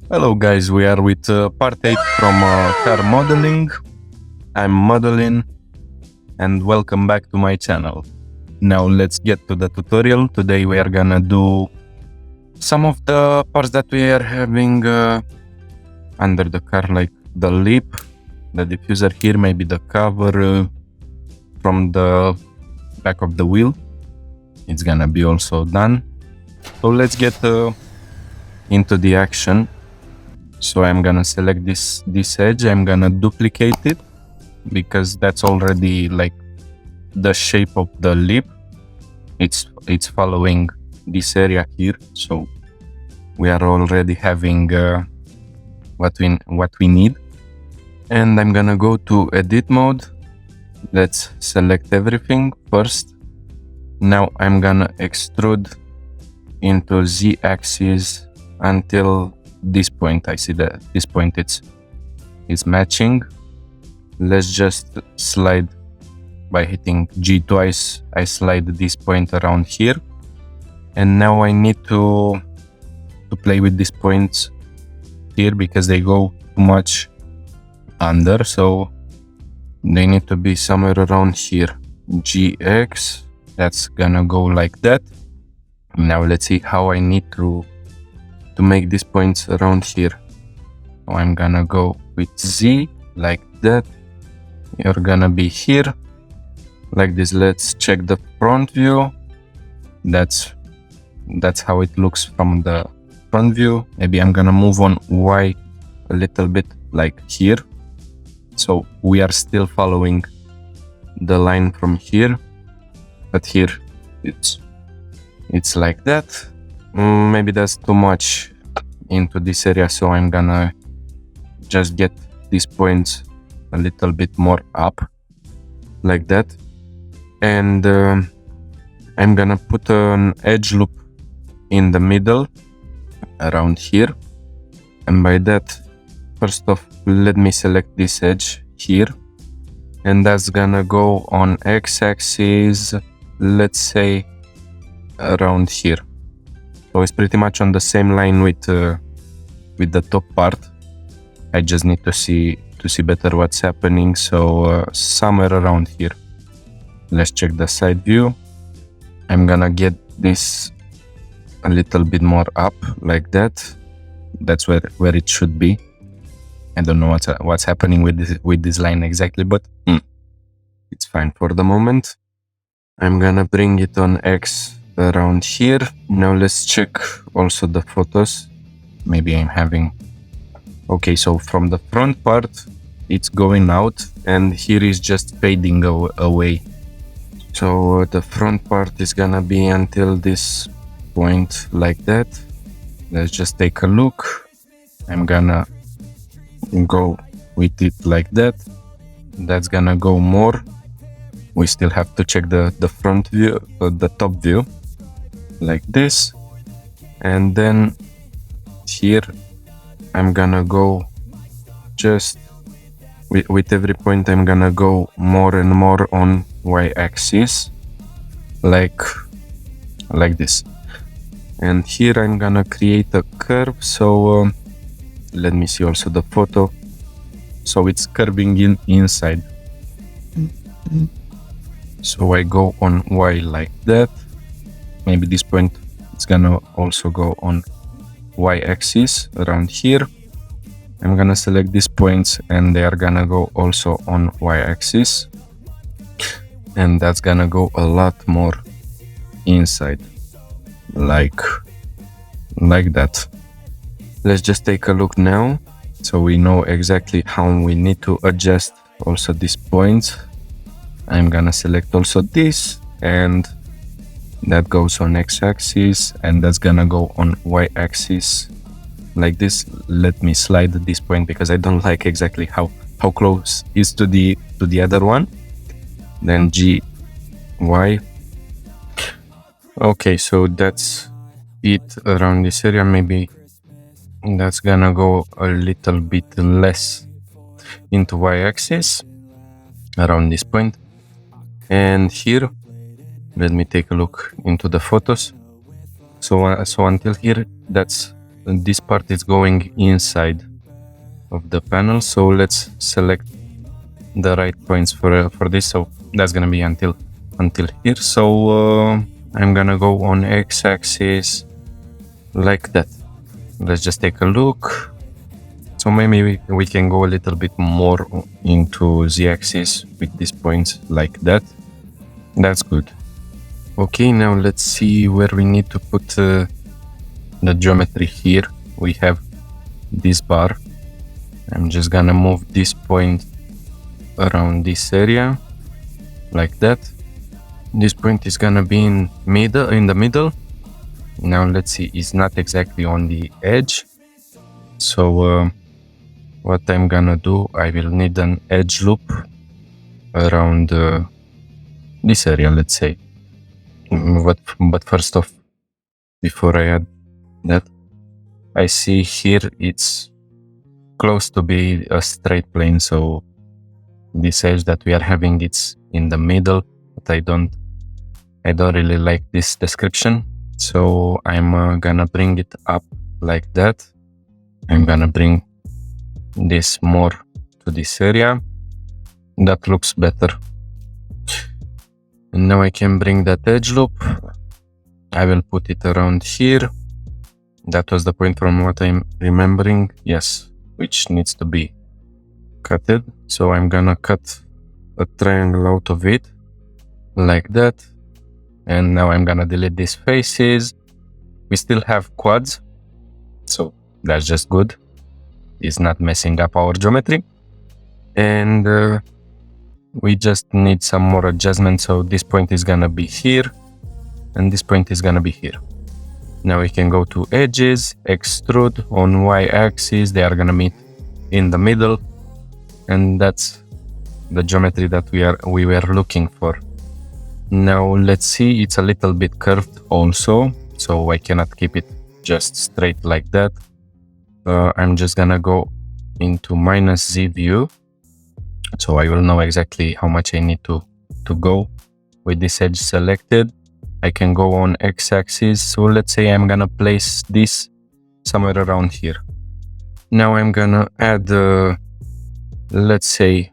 Hello guys, we are with part 8 from car modeling. I'm Modelin and welcome back to my channel. Now let's get to the tutorial. Today we are gonna do some of the parts that we are having under the car, like the lip, the diffuser here, maybe the cover from the back of the wheel. It's gonna be also done. So let's get into the action. So I'm gonna select this edge, I'm gonna duplicate it because that's already like the shape of the lip. It's following this area here, so we are already having what we need. And I'm gonna go to edit mode. Let's select everything first. Now I'm gonna extrude into z-axis until this point. I see that this point it's matching. Let's just slide by hitting G twice. I slide this point around here, and now I need to play with these points here because they go too much under, so they need to be somewhere around here. GX, that's gonna go like that. Now let's see how I need to make these points around here. So I'm gonna go with Z like that. You're gonna be here like this. Let's check the front view. That's how it looks from the front view. Maybe I'm gonna move on Y a little bit, like here, so we are still following the line from here, but here it's like that. Maybe that's too much into this area, so I'm gonna just get these points a little bit more up, like that. And I'm gonna put an edge loop in the middle around here, and by that, first off, let me select this edge here, and that's gonna go on x-axis, let's say around here. So it's pretty much on the same line with the top part. I just need to see better what's happening, so somewhere around here. Let's check the side view. I'm gonna get this a little bit more up, like that. That's where it should be. I don't know what's happening with this line exactly, but it's fine for the moment. I'm gonna bring it on X around here. Now let's check also the photos. Maybe I'm having... Okay, so from the front part, it's going out, and here is just fading away. So the front part is gonna be until this point, like that. Let's just take a look. I'm gonna go with it like that. That's gonna go more. We still have to check the front view, the top view, like this. And then here I'm gonna go just with every point, I'm gonna go more and more on y-axis, like this. And here I'm gonna create a curve, so let me see also the photo. So it's curving inside. So I go on Y like that. Maybe this point it's gonna also go on y-axis around here. I'm gonna select these points, and they are gonna go also on y-axis, and that's gonna go a lot more inside, like that. Let's just take a look now, so we know exactly how we need to adjust also these points. I'm gonna select also this, and that goes on x-axis, and that's gonna go on y-axis like this. Let me slide this point because I don't like exactly how close is to the other one. Then G, Y. Okay, so that's it around this area. Maybe that's gonna go a little bit less into y-axis around this point. And here, let me take a look into the photos. So until here, that's this part is going inside of the panel, so let's select the right points for this. So that's gonna be until here. So I'm gonna go on x-axis like that. Let's just take a look. So maybe we can go a little bit more into z-axis with these points like that. That's good. Okay, now let's see where we need to put the geometry here. We have this bar. I'm just gonna move this point around this area like that. This point is gonna be in the middle. Now let's see, it's not exactly on the edge. So what I'm gonna do, I will need an edge loop around this area, let's say. But first off, before I add that, I see here it's close to be a straight plane, so this edge that we are having, it's in the middle, but I don't really like this description, so I'm gonna bring it up like that. I'm gonna bring this more to this area. That looks better. And now I can bring that edge loop. I will put it around here. That was the point from what I'm remembering. Yes, which needs to be cutted. So I'm gonna cut a triangle out of it like that. And now I'm gonna delete these faces. We still have quads, so that's just good. It's not messing up our geometry. And we just need some more adjustment. So this point is gonna be here and this point is gonna be here. Now we can go to edges, extrude on y-axis. They are gonna meet in the middle, and that's the geometry that we were looking for. Now let's see, it's a little bit curved also, so I cannot keep it just straight like that. I'm just gonna go into -z view, so I will know exactly how much I need to go. With this edge selected, I can go on x-axis. So let's say I'm gonna place this somewhere around here. Now I'm gonna add, let's say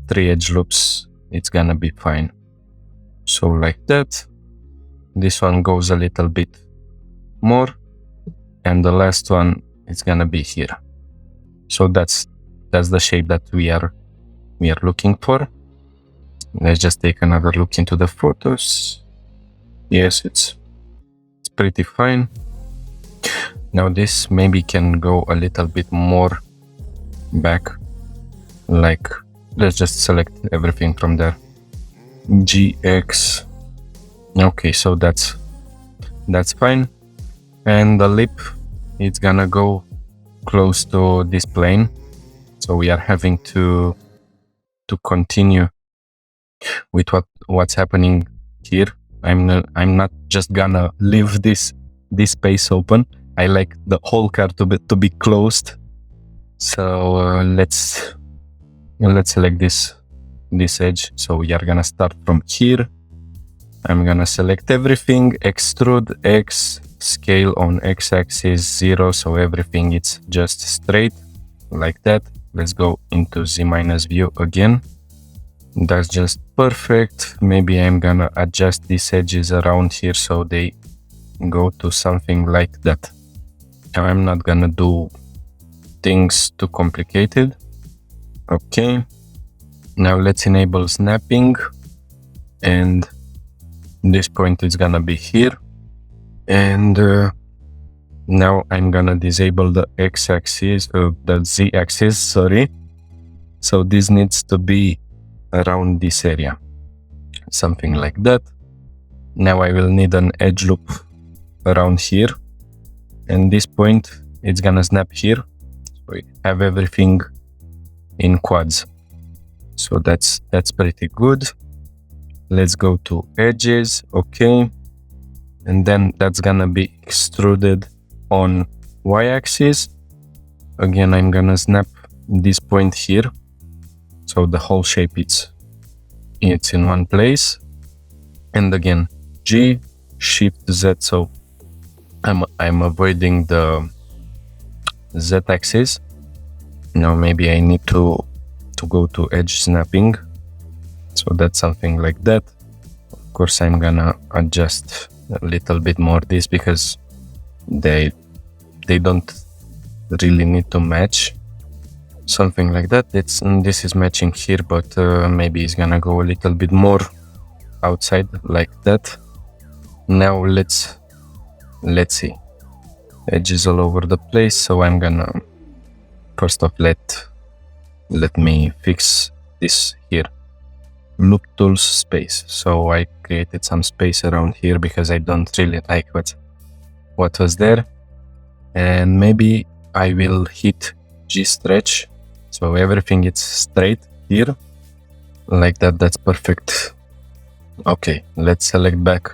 3 edge loops. It's gonna be fine. So like that. This one goes a little bit more, and the last one is gonna be here. So that's the shape that we are looking for. Let's just take another look into the photos. Yes, it's pretty fine. Now this maybe can go a little bit more back. Like, let's just select everything from there. GX. Okay, so that's fine. And the lip, it's gonna go close to this plane. So we are having to continue with what's happening here. I'm not just gonna leave this space open. I like the whole car to be closed. So let's select this edge. So we are gonna start from here. I'm gonna select everything, extrude X, scale on x-axis 0, so everything is just straight like that. Let's go into Z- view again. That's just perfect. Maybe I'm gonna adjust these edges around here so they go to something like that. Now I'm not gonna do things too complicated. Okay. Now let's enable snapping, and this point is gonna be here. And now I'm gonna disable the x-axis, the z-axis, sorry. So this needs to be around this area, something like that. Now I will need an edge loop around here, and this point it's gonna snap here. So we have everything in quads, so that's pretty good. Let's go to edges, okay, and then that's gonna be extruded on y-axis. Again, I'm gonna snap this point here, so the whole shape it's in one place. And again, G, Shift Z, so I'm avoiding the z-axis. Now maybe I need to go to edge snapping. So that's something like that. Of course, I'm gonna adjust a little bit more this because they don't really need to match. Something like that. This is matching here, but maybe it's gonna go a little bit more outside like that. Now let's see. Edges all over the place, so I'm gonna first off let me fix this here. Loop tools space. So I created some space around here because I don't really like what was there. And maybe I will hit G stretch, so everything is straight here like that. That's perfect. Okay, let's select back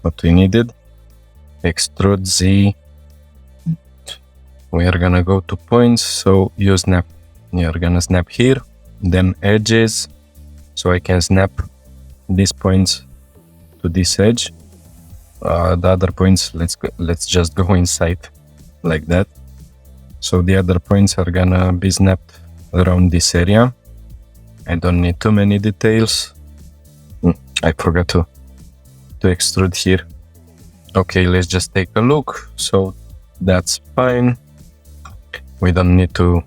what we needed. Extrude Z. We are gonna go to points, so you snap. You're gonna snap here, then edges, so I can snap these points to this edge. The other points, let's just go inside like that. So the other points are gonna be snapped around this area. I don't need too many details. I forgot to extrude here. Okay, let's just take a look. So that's fine. We don't need to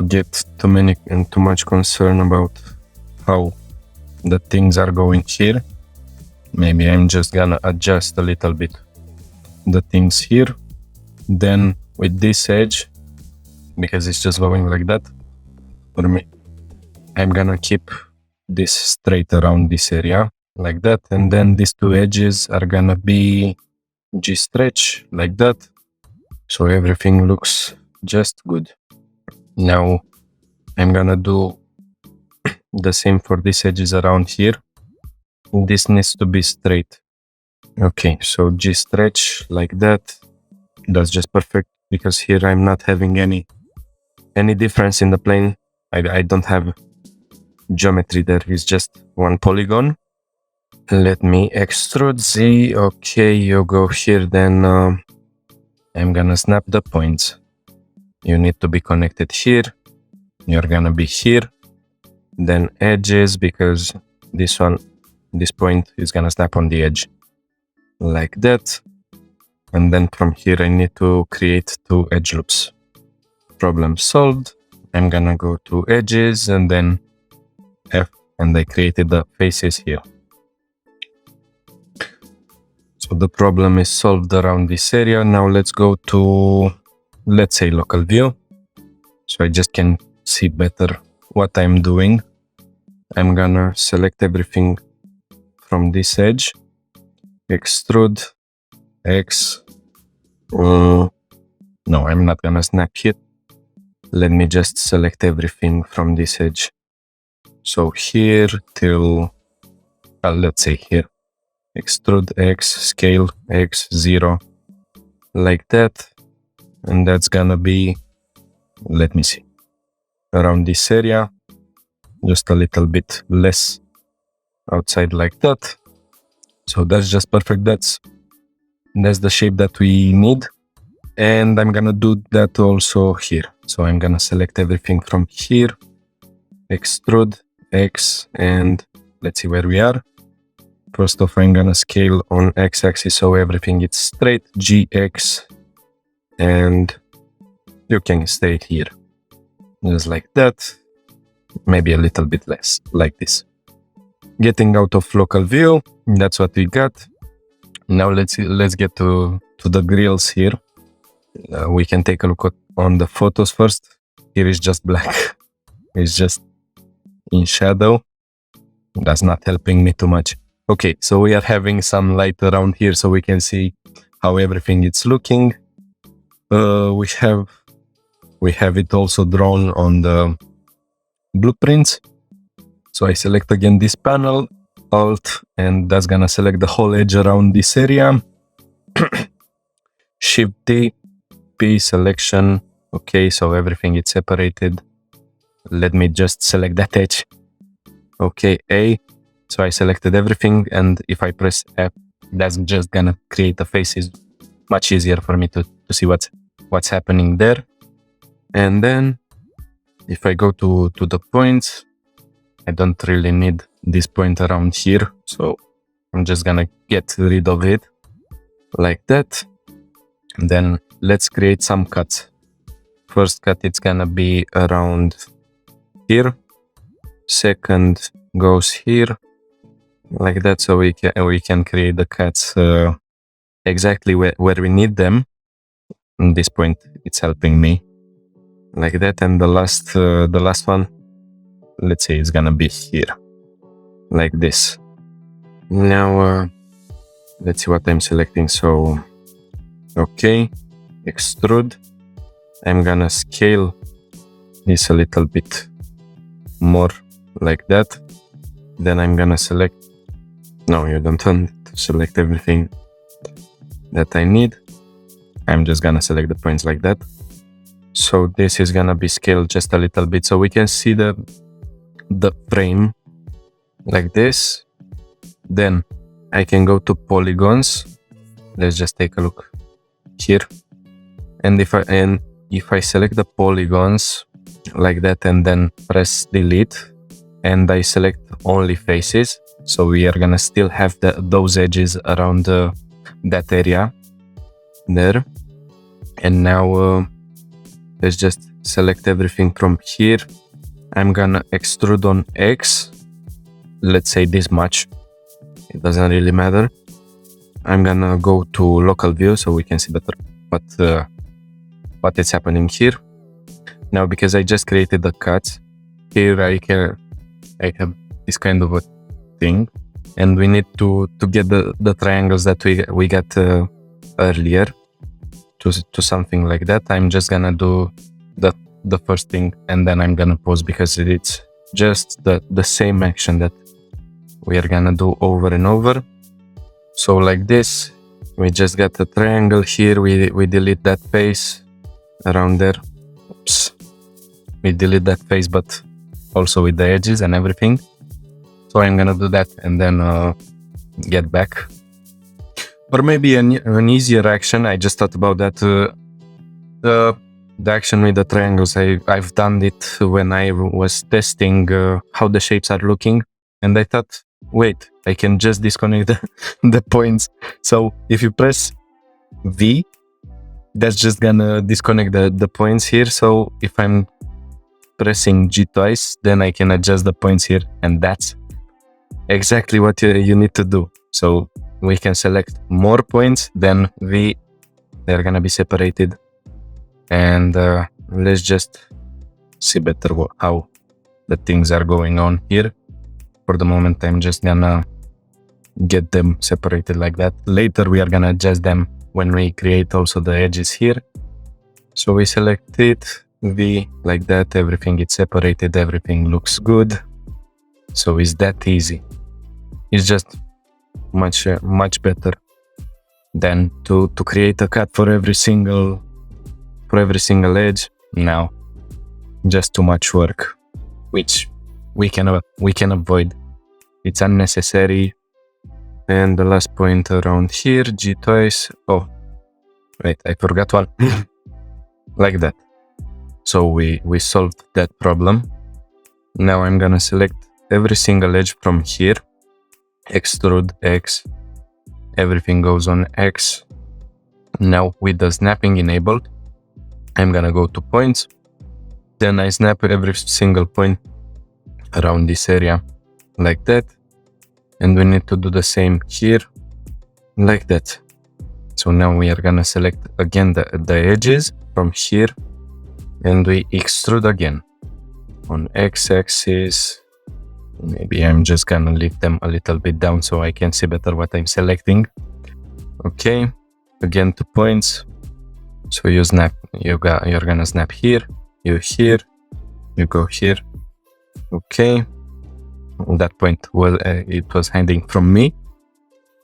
get too much concern about how the things are going here. Maybe I'm just gonna adjust a little bit the things here. Then with this edge, because it's just going like that for me, I'm gonna keep this straight around this area like that, and then these two edges are gonna be G stretch like that, so everything looks just good. Now I'm gonna do the same for these edges around here. This needs to be straight. Okay, so G stretch like that. That's just perfect because here I'm not having any difference in the plane. I don't have geometry there, is just one polygon. Let me extrude Z. Okay, you go here, then I'm gonna snap the points. You need to be connected here. You're gonna be here. Then edges, because this point is gonna snap on the edge like that. And then from here I need to create two edge loops. Problem solved. I'm gonna go to edges and then F, and I created the faces here. So the problem is solved around this area. Now let's go to, let's say, local view, so I just can see better what I'm doing. I'm gonna select everything from this edge, extrude X. No, I'm not gonna snap here. Let me just select everything from this edge. So here till, let's say here, extrude X, scale X, 0, like that. And that's gonna be, let me see, around this area, just a little bit less outside like that. So that's just perfect. That's the shape that we need. And I'm gonna do that also here. So I'm gonna select everything from here, extrude X, and let's see where we are. First off, I'm gonna scale on X-axis so everything is straight, GX, and you can stay here, just like that, maybe a little bit less, like this. Getting out of local view, that's what we got. Now let's get to the grills here. We can take a look on the photos first. Here is just black. It's just in shadow. That's not helping me too much. Okay, so we are having some light around here so we can see how everything is looking. We have it also drawn on the blueprints. So I select again this panel, Alt, and that's gonna select the whole edge around this area. Shift D, P, selection. Okay, so everything is separated. Let me just select that edge. Okay, A. So I selected everything, and if I press F, that's just gonna create a face. It's much easier for me to see what's what's happening there. And then if I go to the points, I don't really need this point around here, so I'm just gonna get rid of it like that. And then let's create some cuts. First cut, it's gonna be around here. Second goes here, like that, so we can create the cuts exactly where we need them. At this point, it's helping me, like that. And the last one, let's say, it's gonna be here, like this. Now let's see what I'm selecting. So okay, extrude. I'm gonna scale this a little bit more, like that. Then I'm gonna select, no, you don't want to select everything that I need. I'm just gonna select the points like that. So this is gonna be scaled just a little bit, so we can see the frame like this. Then I can go to polygons. Let's just take a look here. And if I select the polygons like that and then press delete, and I select only faces, so we are gonna still have those edges around that area there. And now let's just select everything from here. I'm gonna extrude on X, let's say this much, it doesn't really matter. I'm gonna go to local view so we can see better what is happening here. Now, because I just created the cuts, here I have this kind of a thing, and we need to get the triangles that we got earlier to something like that. I'm just gonna do the first thing, and then I'm gonna pause, because it's just the same action that we are gonna do over and over. So like this, we just got a triangle here. We delete that face around there. Oops. We delete that face, but also with the edges and everything. So I'm gonna do that and then get back. Or maybe an easier action, I just thought about that. The action with the triangles, I've done it when I was testing how the shapes are looking, and I thought, wait, I can just disconnect the points. So if you press V, that's just gonna disconnect the points here. So if I'm pressing G twice, then I can adjust the points here, and that's exactly what you need to do. So we can select more points, then V, they're gonna be separated. And let's just see better how the things are going on here. For the moment, I'm just gonna get them separated like that. Later, we are gonna adjust them when we create also the edges here. So we select it, V, like that, everything is separated, everything looks good. So it's that easy. It's just much better than to create a cut for every single edge. Now, just too much work, which we can avoid. It's unnecessary. And the last point around here, G twice. Oh, wait, I forgot one. Like that. So we solved that problem. Now I'm gonna select every single edge from here. Extrude X. Everything goes on X. Now with the snapping enabled, I'm gonna go to points. Then I snap every single point around this area, like that. And we need to do the same here, like that. So now we are gonna select again the edges from here, and we extrude again on X-axis. Maybe I'm just gonna lift them a little bit down so I can see better what I'm selecting. Okay, again to points. So you snap, you're gonna snap here, you here, you go here. Okay, that point, well, it was hiding from me.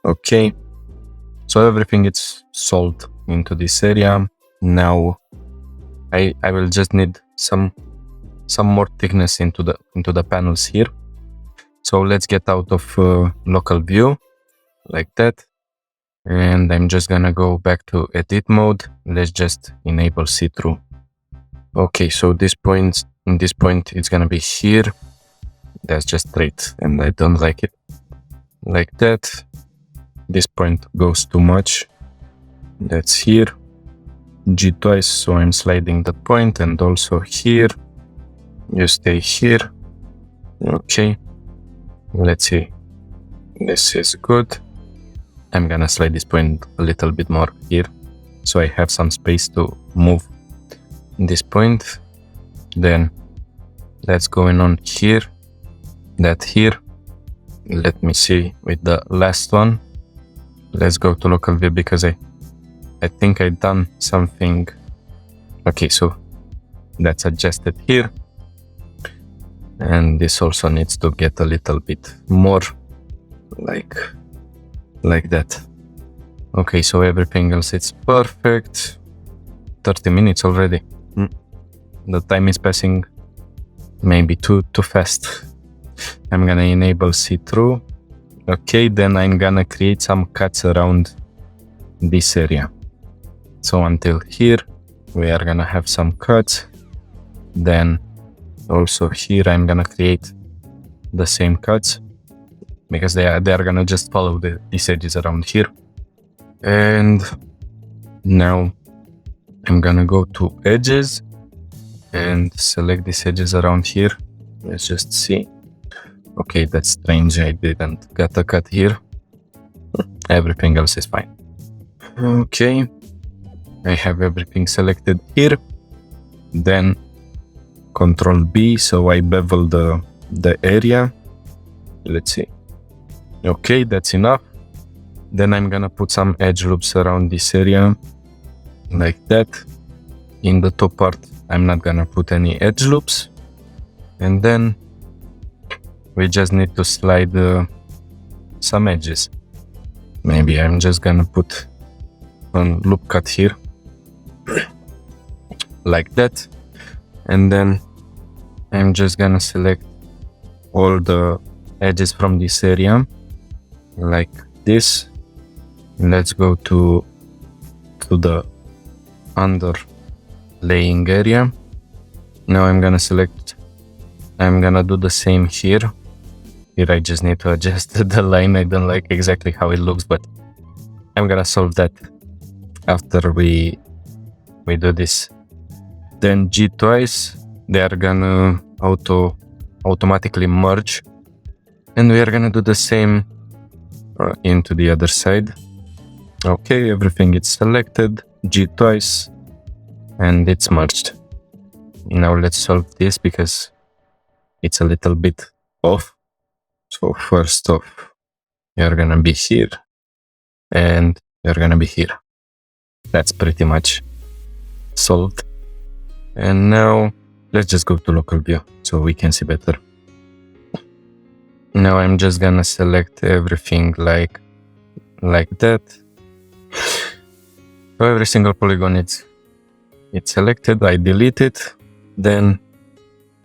Okay, so everything is solved into this area. Now I will just need some more thickness into the panels here. So let's get out of local view, like that. And I'm just gonna go back to edit mode. Let's just enable see-through. Okay, so in this point it's gonna be here. That's just straight and I don't like it. Like that. This point goes too much. That's here. G twice, so I'm sliding the point, and also here. You stay here. Okay. Let's see. This is good. I'm gonna slide this point a little bit more here, so I have some space to move this point. Then let's go in on here, that here. Let me see with the last one. Let's go to local view because I think I done something. Okay, so that's adjusted here. And this also needs to get a little bit more like that. Okay, so everything else is perfect. 30 minutes already. The time is passing maybe too fast. I'm gonna enable see-through. Okay, then I'm gonna create some cuts around this area. So until here, we are gonna have some cuts. Then also here, I'm gonna create the same cuts because they are gonna just follow these edges around here. And now I'm gonna go to edges and select these edges around here. Let's just see. Okay, that's strange. I didn't get a cut here. Everything else is fine. Okay, I have everything selected here. Then Control B, so I bevel the area. Let's see. Okay, that's enough. Then I'm gonna put some edge loops around this area, like that. In the top part, I'm not gonna put any edge loops. And then we just need to slide some edges. Maybe I'm just gonna put a loop cut here, like that. And then I'm just gonna select all the edges from this area, like this. Let's go to the underlaying area. Now I'm gonna do the same here. Here I just need to adjust the line. I don't like exactly how it looks, but I'm gonna solve that after we do this. Then G twice, they are gonna automatically merge, and we are gonna do the same into the other side. Okay, everything is selected, G twice, and it's merged. Now let's solve this because it's a little bit off. So first off, you're gonna be here and you're gonna be here. That's pretty much solved. And now let's just go to local view so we can see better. Now I'm just gonna select everything like that. So every single polygon it's selected. I delete it. Then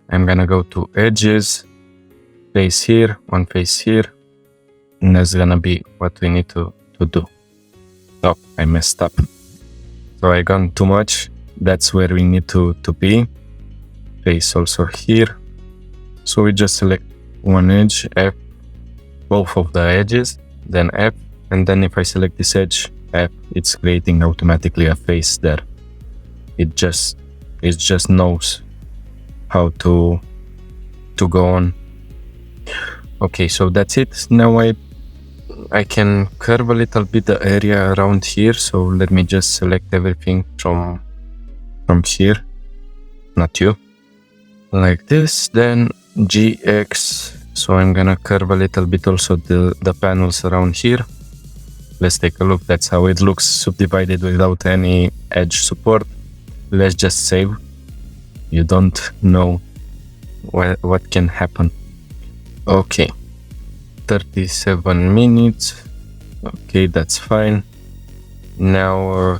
I'm gonna go to edges, face here, one face here, and that's gonna be what we need to do. Oh, I messed up. So I gone too much. That's where we need to be. Face also here. So we just select one edge, F, both of the edges, then F, and then if I select this edge, F, it's creating automatically a face there. It just knows how to go on. Okay, so that's it. Now I can curve a little bit the area around here. So let me just select everything from here, not you, like this. Then GX. So I'm gonna curve a little bit also the panels around here. Let's take a look. That's how it looks subdivided without any edge support. Let's just save. You don't know what can happen. Okay, 37 minutes. Okay, that's fine. Now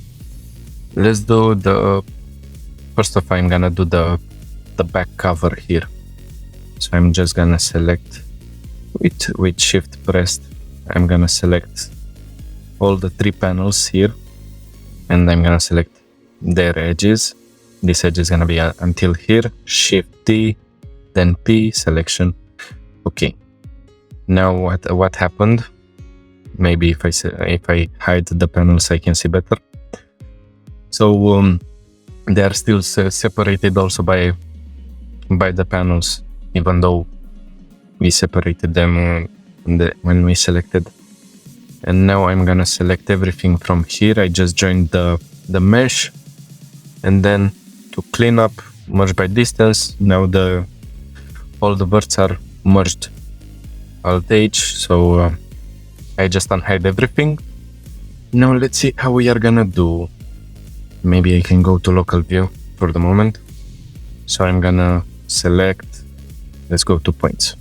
let's do first off, I'm gonna do the back cover here. So I'm just gonna select with shift pressed. I'm gonna select all the 3 panels here, and I'm gonna select their edges. This edge is gonna be until here. Shift D, then P, selection. Okay. Now what happened? Maybe if I hide the panels, I can see better. So they are still separated also by the panels, even though we separated them when we selected. And now I'm gonna select everything from here. I just joined the mesh, and then to clean up, merge by distance. Now all the verts are merged. Alt H, so I just unhide everything. Now let's see how we are gonna do. Maybe I can go to local view for the moment. So I'm gonna select, let's go to points.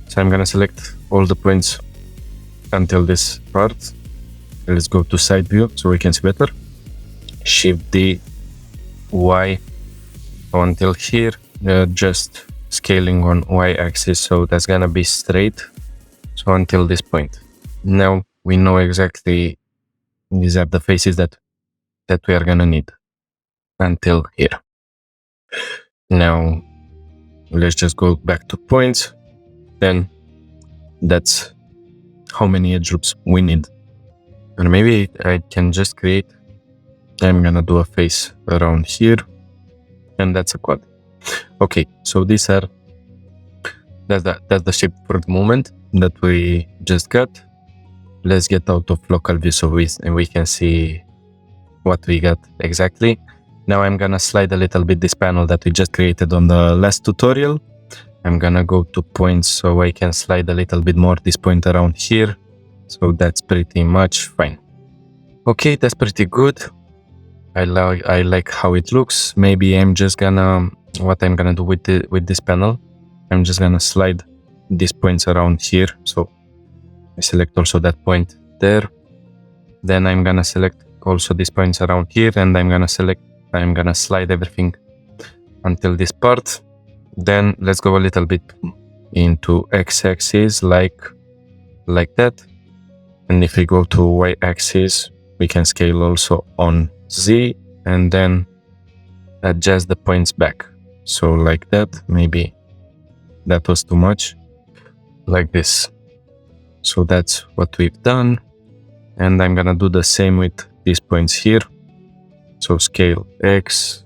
So I'm gonna select all the points until this part. Let's go to side view so we can see better. Shift D, Y, until here, just scaling on Y axis, so that's gonna be straight. So until this point. Now we know exactly these are the faces that we are gonna need until here. Now let's just go back to points. Then that's how many edge loops we need. And maybe I can just create, I'm gonna do a face around here, and that's a quad. Okay, so that's the shape for the moment that we just got. Let's get out of local view so we can see what we got exactly. Now I'm gonna slide a little bit this panel that we just created on the last tutorial. I'm gonna go to points so I can slide a little bit more this point around here. So that's pretty much fine. Okay, that's pretty good. I like how it looks. Maybe I'm just gonna, what I'm gonna do with this panel, I'm just gonna slide these points around here. So I select also that point there. Then I'm gonna select also these points around here, and I'm gonna slide everything until this part. Then let's go a little bit into x-axis like that. And if we go to y-axis, we can scale also on Z, and then adjust the points back. So like that, maybe that was too much, like this. So that's what we've done. And I'm gonna do the same with these points here. So scale X,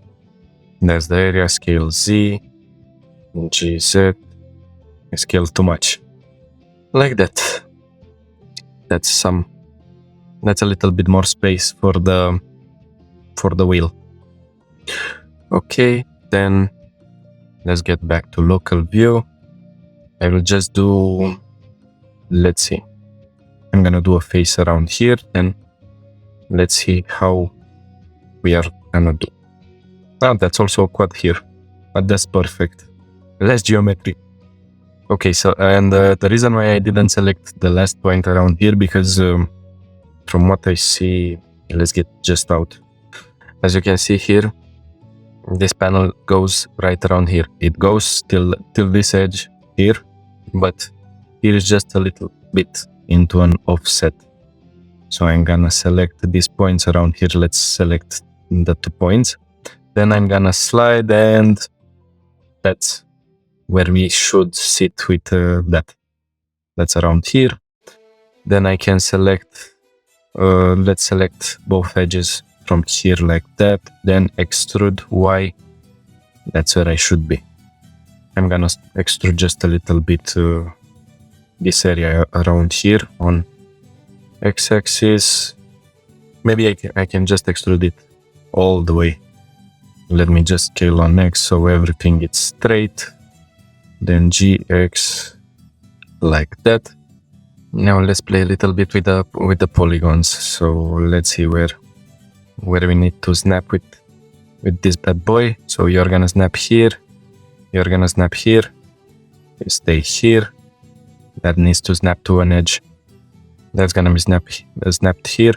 that's the area, scale Z, GZ, scale too much. Like that. That's a little bit more space for the wheel. Okay, then let's get back to local view. I will just do, let's see, I'm gonna do a face around here, and let's see how we are gonna do. That's also a quad here, but that's perfect. Less geometry. Okay, so and the reason why I didn't select the last point around here, because from what I see, let's get just out. As you can see here, this panel goes right around here. It goes till this edge here, but here is just a little bit into an offset. So I'm gonna select these points around here. Let's select the 2 points. Then I'm gonna slide, and that's where we should sit with that. That's around here. Then I can select, let's select both edges from here like that. Then extrude Y. That's where I should be. I'm gonna extrude just a little bit this area around here on x-axis. Maybe I can just extrude it all the way. Let me just scale on X so everything is straight. Then GX like that. Now let's play a little bit with the polygons. So let's see where we need to snap with this bad boy. So you're gonna snap here, you're gonna snap here, you stay here. That needs to snap to an edge. That's gonna be snapped here.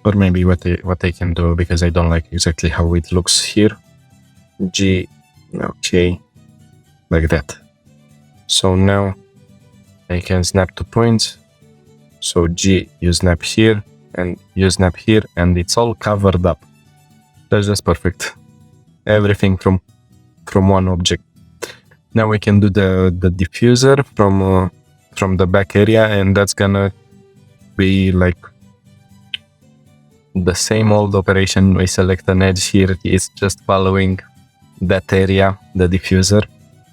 Or maybe what I can do, because I don't like exactly how it looks here. G, okay, like that. So now I can snap to points, So G, you snap here, and you snap here, and it's all covered up. That's just perfect. Everything from one object. Now we can do the diffuser from the back area, and that's gonna be like the same old operation. We select an edge here. It's just following that area, the diffuser.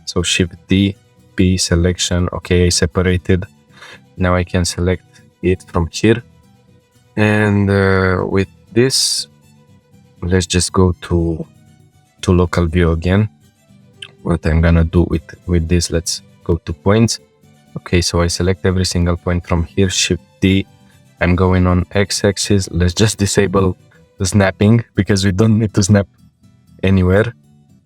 So Shift D, P selection. Okay, I separated. Now I can select it from here. And with this, let's just go to local view again. What I'm gonna do with this, let's go to points. Okay, so I select every single point from here, Shift D. I'm going on X-axis. Let's just disable the snapping because we don't need to snap anywhere.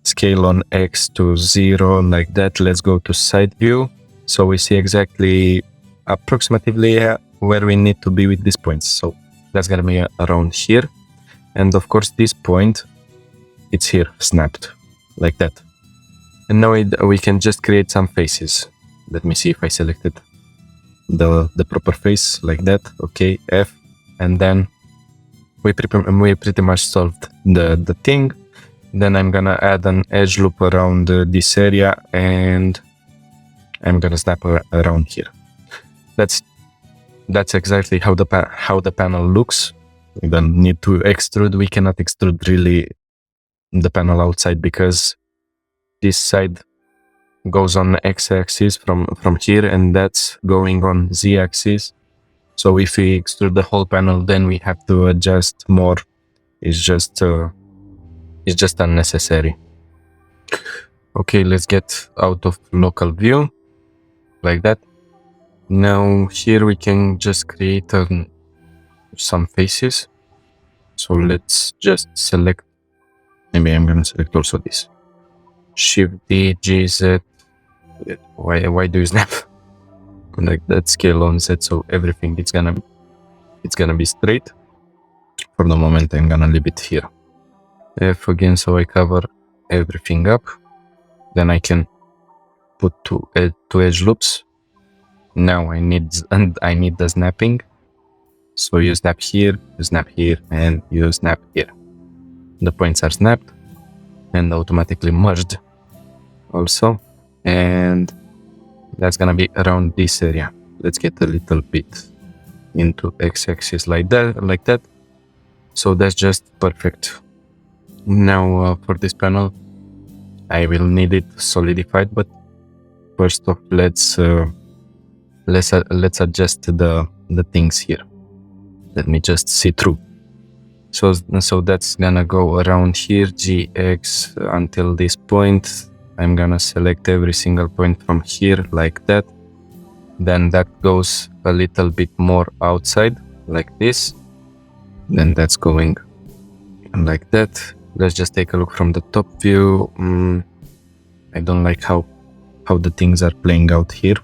Scale on X to 0, like that. Let's go to side view. So we see exactly approximately where we need to be with these points. So that's gonna be around here. And of course this point, it's here, snapped, like that. And now we can just create some faces. Let me see if I selected the proper face, like that. Okay, F, and then we pretty much solved the thing. Then I'm gonna add an edge loop around this area, and I'm gonna snap around here. That's exactly how the panel looks. We don't need to extrude. We cannot extrude really the panel outside because this side goes on X-axis from here, and that's going on Z-axis. So if we extrude the whole panel, then we have to adjust more. It's just unnecessary. Okay, let's get out of local view, like that. Now here we can just create some faces. So let's just select, maybe I'm gonna select also this. Shift D, G, Z. Why do you snap? Like that, scale on Z, so everything it's gonna be straight. For the moment I'm gonna leave it here. F again, so I cover everything up. Then I can put two edge loops. Now I need the snapping. So you snap here, and you snap here. The points are snapped and automatically merged also. And that's gonna be around this area. Let's get a little bit into X-axis like that. So that's just perfect. Now for this panel, I will need it solidified, but first off, let's adjust the things here. Let me just see through. So that's gonna go around here, GX until this point. I'm gonna select every single point from here like that. Then that goes a little bit more outside like this. Then that's going like that. Let's just take a look from the top view. I don't like how the things are playing out here.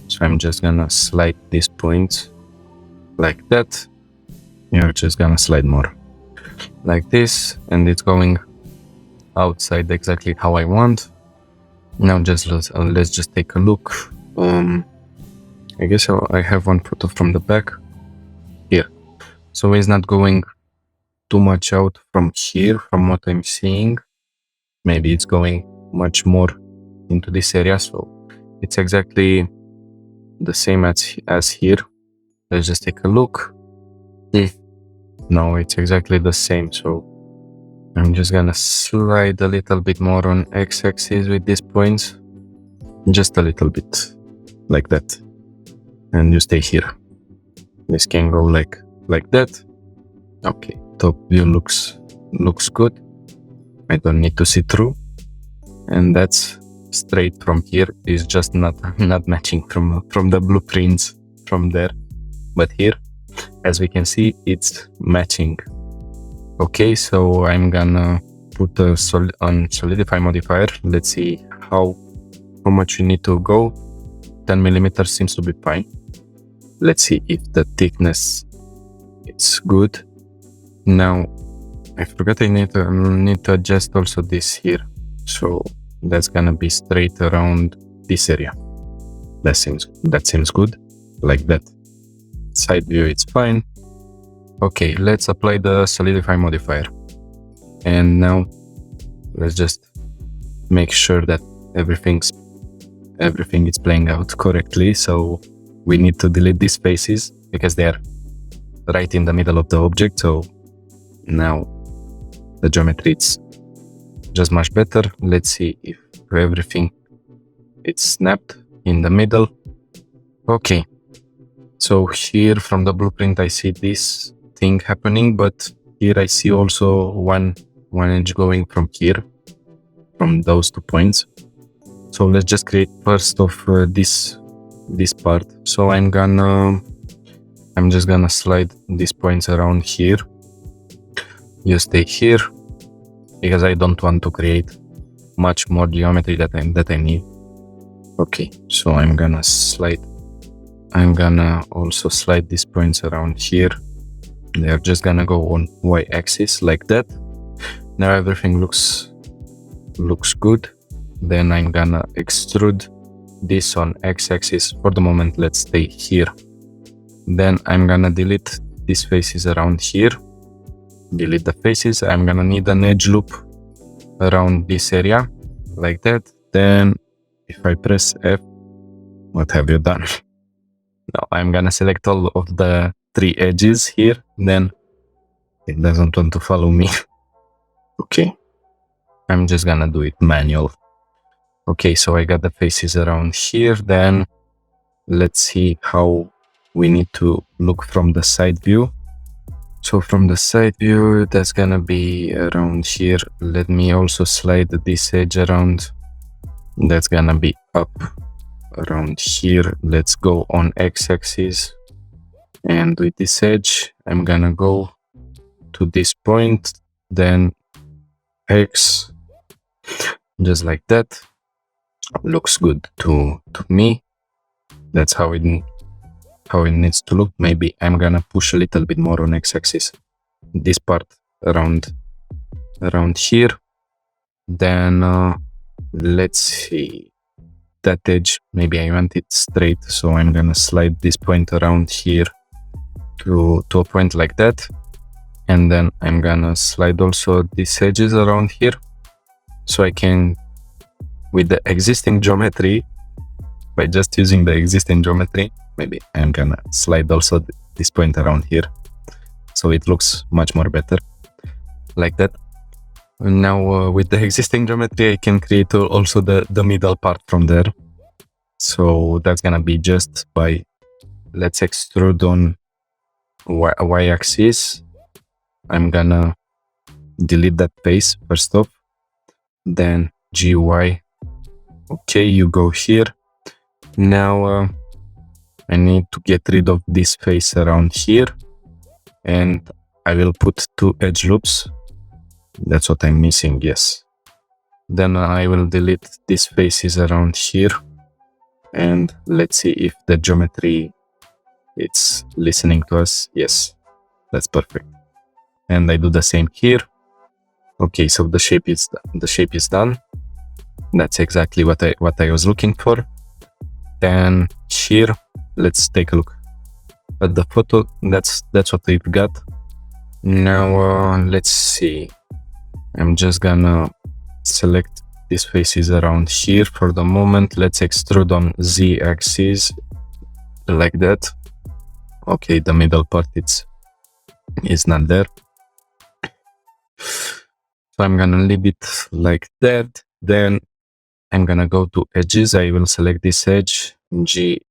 So I'm just gonna slide these points like that. You're just gonna slide more like this, and it's going outside exactly how I want. Now let's just take a look. I guess I have one photo from the back here. So it's not going too much out from here from what I'm seeing. Maybe it's going much more into this area, so it's exactly the same as here. Let's just take a look. No, it's exactly the same. So I'm just gonna slide a little bit more on X-axis with these points, just a little bit like that, and you stay here. This can go like that. Okay, top view looks good. I don't need to see through, and that's straight from here. Is just not matching from the blueprints from there, but here, as we can see, it's matching. Okay, so I'm gonna put a solidify modifier. Let's see how much we need to go. 10 millimeters seems to be fine. Let's see if the thickness it's good. Now I forgot I need to adjust also this here. So that's gonna be straight around this area. That seems good, like that. Side view, it's fine. Okay, let's apply the solidify modifier. And now let's just make sure that everything is playing out correctly. So we need to delete these faces because they are right in the middle of the object. So now the geometry is just much better. Let's see if everything it's snapped in the middle. Okay, so here from the blueprint I see this thing happening, but here I see also one edge going from here, from those 2 points. So let's just create first of this part. So I'm just gonna slide these points around here. You stay here because I don't want to create much more geometry that I need. Okay, so I'm gonna also slide these points around here. They're just gonna go on y-axis like that. Now everything looks good. Then I'm gonna extrude this on x-axis. For the moment, let's stay here. Then I'm gonna delete these faces around here. Delete the faces. I'm gonna need an edge loop around this area like that. Then if I press F, what have you done? Now I'm gonna select all of the 3 edges here. Then it doesn't want to follow me. Okay, I'm just gonna do it manual. Okay, so I got the faces around here. Then let's see how we need to look from the side view. So from the side view, that's gonna be around here. Let me also slide this edge around. That's gonna be up around here. Let's go on x-axis, and with this edge I'm gonna go to this point, then x, just like that. Looks good to me. That's how it needs to look. Maybe I'm gonna push a little bit more on x-axis, this part around here. Then let's see, that edge, maybe I want it straight, so I'm gonna slide this point around here to a point like that. And then I'm gonna slide also these edges around here, so I can, with the existing geometry, by just using the existing geometry, maybe I'm gonna slide also this point around here, so it looks much more better like that. And now with the existing geometry, I can create also the middle part from there. So that's gonna be just by, let's extrude on y-axis. I'm gonna delete that face first off, then GY. Okay, you go here. Now I need to get rid of this face around here, and I will put 2 edge loops. That's what I'm missing, yes. Then I will delete these faces around here, and let's see if the geometry it's listening to us. Yes, that's perfect. And I do the same here. Okay, so the shape is done. That's exactly what I was looking for. Then here, let's take a look at the photo. That's what we've got. Now let's see. I'm just gonna select these faces around here for the moment. Let's extrude on z-axis like that. Okay, the middle part is not there, so I'm gonna leave it like that. Then I'm gonna go to edges. I will select this edge, G,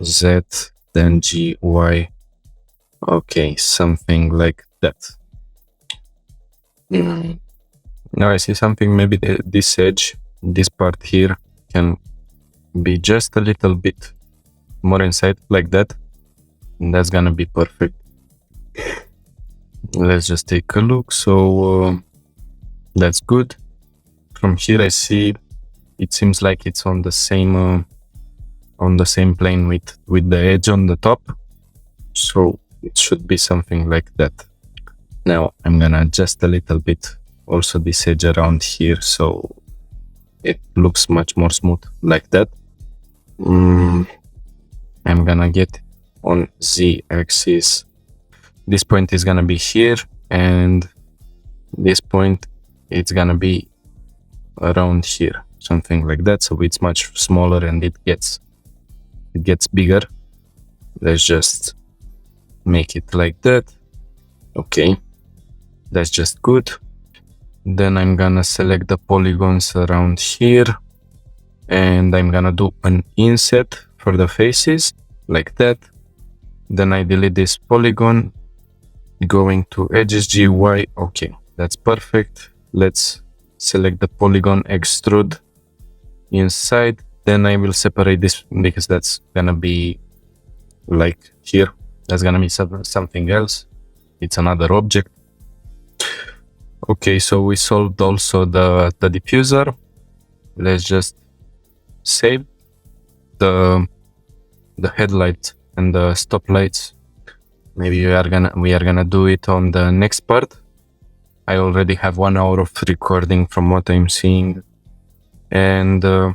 Z, then G, Y. Okay, something like that. Now I see something, maybe this edge, this part here can be just a little bit more inside like that. And that's gonna be perfect. Let's just take a look. So that's good. From here I see it seems like it's on the same plane with the edge on the top. So it should be something like that. Now I'm gonna adjust a little bit also this edge around here, so it looks much more smooth like that. I'm gonna get on z-axis. This point is gonna be here, and this point it's gonna be around here, something like that. So it's much smaller and it gets bigger. Let's just make it like that. Okay, that's just good. Then I'm gonna select the polygons around here, and I'm gonna do an inset for the faces like that. Then I delete this polygon, going to edges, GY. Okay, that's perfect. Let's select the polygon, extrude inside. Then I will separate this because that's gonna be like here. That's gonna be something else. It's another object. Okay, so we solved also the diffuser. Let's just save the headlight and the stop lights. Maybe we are gonna do it on the next part. I already have 1 hour of recording from what I'm seeing. And the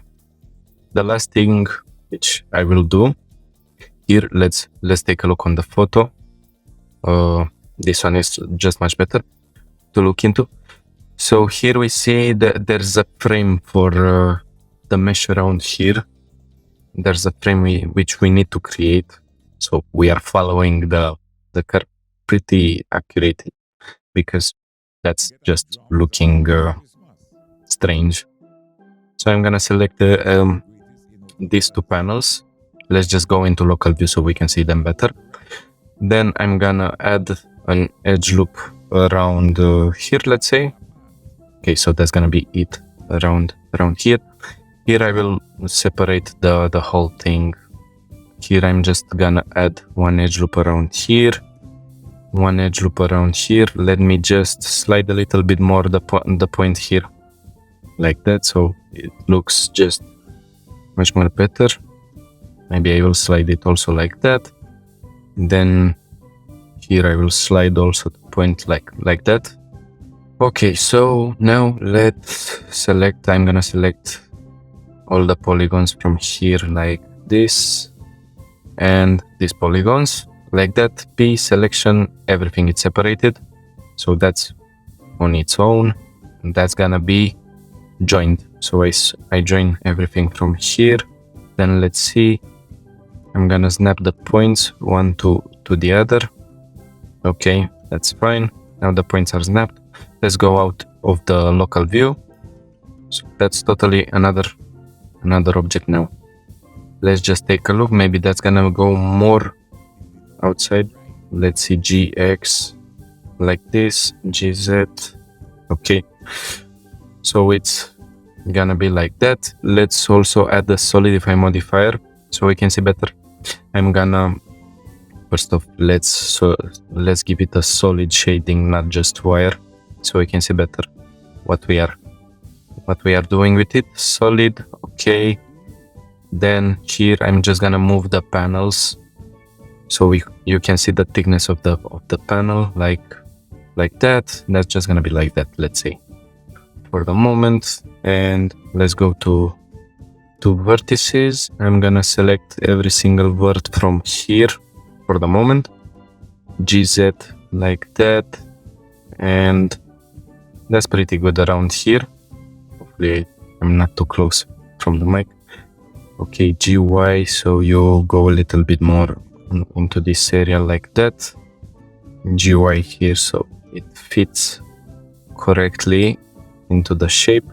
last thing which I will do here, let's take a look on the photo. This one is just much better to look into. So here we see that there's a frame for the mesh around here. There's a frame which we need to create. So we are following the curve pretty accurately, because that's just looking strange. So I'm gonna select these two panels. Let's just go into local view so we can see them better. Then I'm gonna add an edge loop around here, let's say. Okay, so that's gonna be it around here. Here I will separate the whole thing. Here I'm just gonna add one edge loop around here, one edge loop around here. Let me just slide a little bit more the point here, like that, so it looks just much more better. Maybe I will slide it also like that. Then here I will slide also the point like that. Okay, so now let's select, I'm gonna select all the polygons from here like this, and these polygons like that. P selection, everything is separated, so that's on its own, and that's gonna be joined. So I join everything from here. Then let's see, I'm gonna snap the points one to the other. Okay, that's fine. Now the points are snapped. Let's go out of the local view. So that's totally another object now. Let's just take a look. Maybe that's gonna go more outside. Let's see, GX like this, GZ. Okay, so it's gonna be like that. Let's also add the solidify modifier so we can see better. I'm gonna first off, let's give it a solid shading, not just wire, so we can see better what we are doing with it. Solid, okay. Then here I'm just gonna move the panels so you can see the thickness of the panel like that. That's just gonna be like that, let's say, for the moment. And let's go to vertices. I'm gonna select every single vert from here for the moment, GZ like that, and that's pretty good around here. Hopefully I'm not too close from the mic. Okay, GY, so you go a little bit more into this area like that. GY here, so it fits correctly into the shape.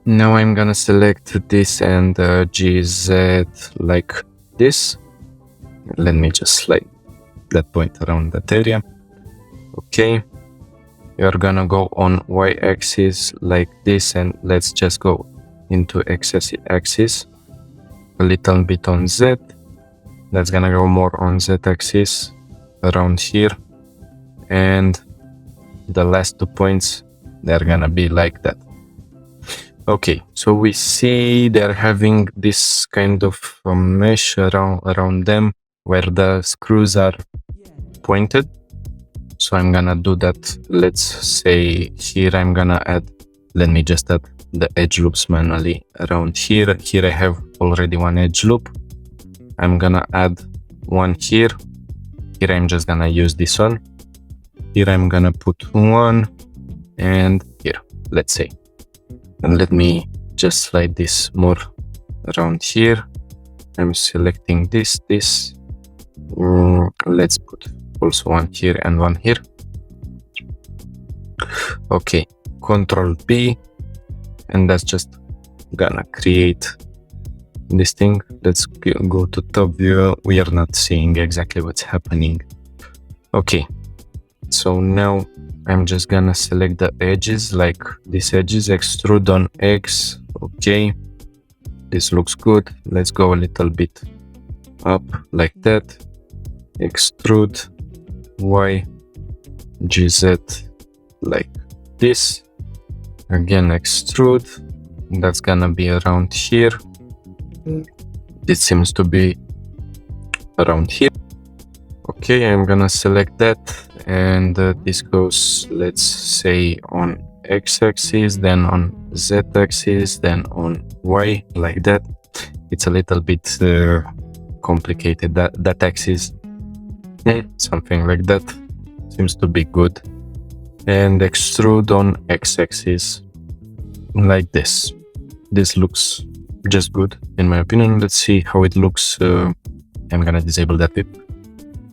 Now I'm gonna select this and GZ like this. Let me just slide that point around that area. Okay, you're gonna go on y-axis like this, and let's just go into x-axis a little bit on z. That's gonna go more on z-axis around here, and the last 2 points, they're gonna be like that. Okay, so we see they're having this kind of mesh around them where the screws are pointed. So I'm gonna do that. Let's say here I'm gonna add, let me just add the edge loops manually around here. Here I have already one edge loop. I'm gonna add one here. Here I'm just gonna use this one. Here I'm gonna put one, and here, let's say. And let me just slide this more around here. I'm selecting this. Let's put also one here and one here. Okay, Control B, and that's just gonna create this thing. Let's go to top view. We are not seeing exactly what's happening. Okay, so now I'm just gonna select the edges, like these edges, extrude on X. Okay, this looks good. Let's go a little bit up like that. Extrude Y, GZ like this. Again, extrude. That's gonna be around here. This seems to be around here. Okay, I'm gonna select that, and this goes, let's say, on X-axis, then on Z-axis, then on Y, like that. It's a little bit complicated, that axis. Something like that seems to be good. And extrude on X-axis like this. This looks just good in my opinion. Let's see how it looks. I'm gonna disable that whip.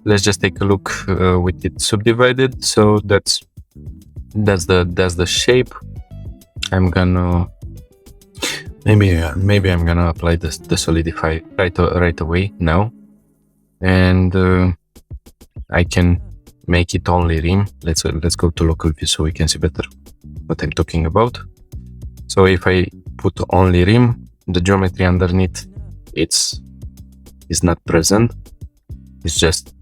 Let's just take a look with it subdivided. So that's the shape. I'm gonna maybe I'm gonna apply the solidify right away now, and I can make it only rim. Let's go to local view so we can see better what I'm talking about. So if I put only rim, the geometry underneath is not present. It's just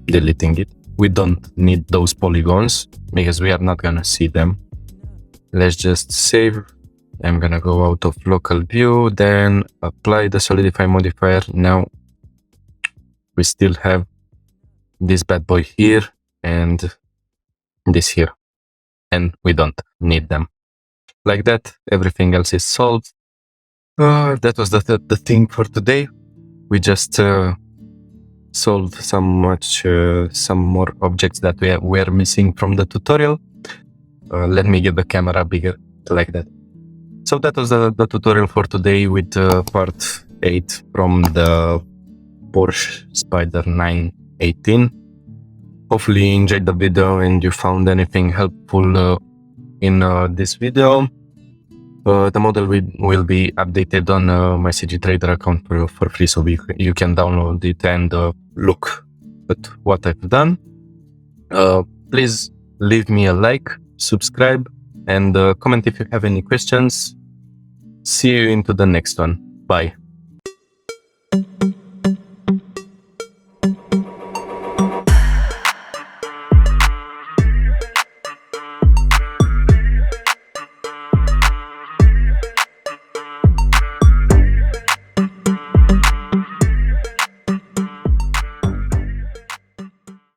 deleting it. We don't need those polygons because we are not gonna see them. Let's just save. I'm gonna go out of local view, then apply the solidify modifier. Now we still have this bad boy here and this here, and we don't need them. Like that, everything else is solved. That was the thing for today. We just solved some more objects that were missing from the tutorial. Let me get the camera bigger, like that. So that was the tutorial for today with part 8 from the Porsche Spyder 918. Hopefully you enjoyed the video and you found anything helpful in this video. The model will be updated on my CG Trader account for free, so you can download it and look at what I've done. Please leave me a like, subscribe, and comment if you have any questions. See you into the next one. Bye.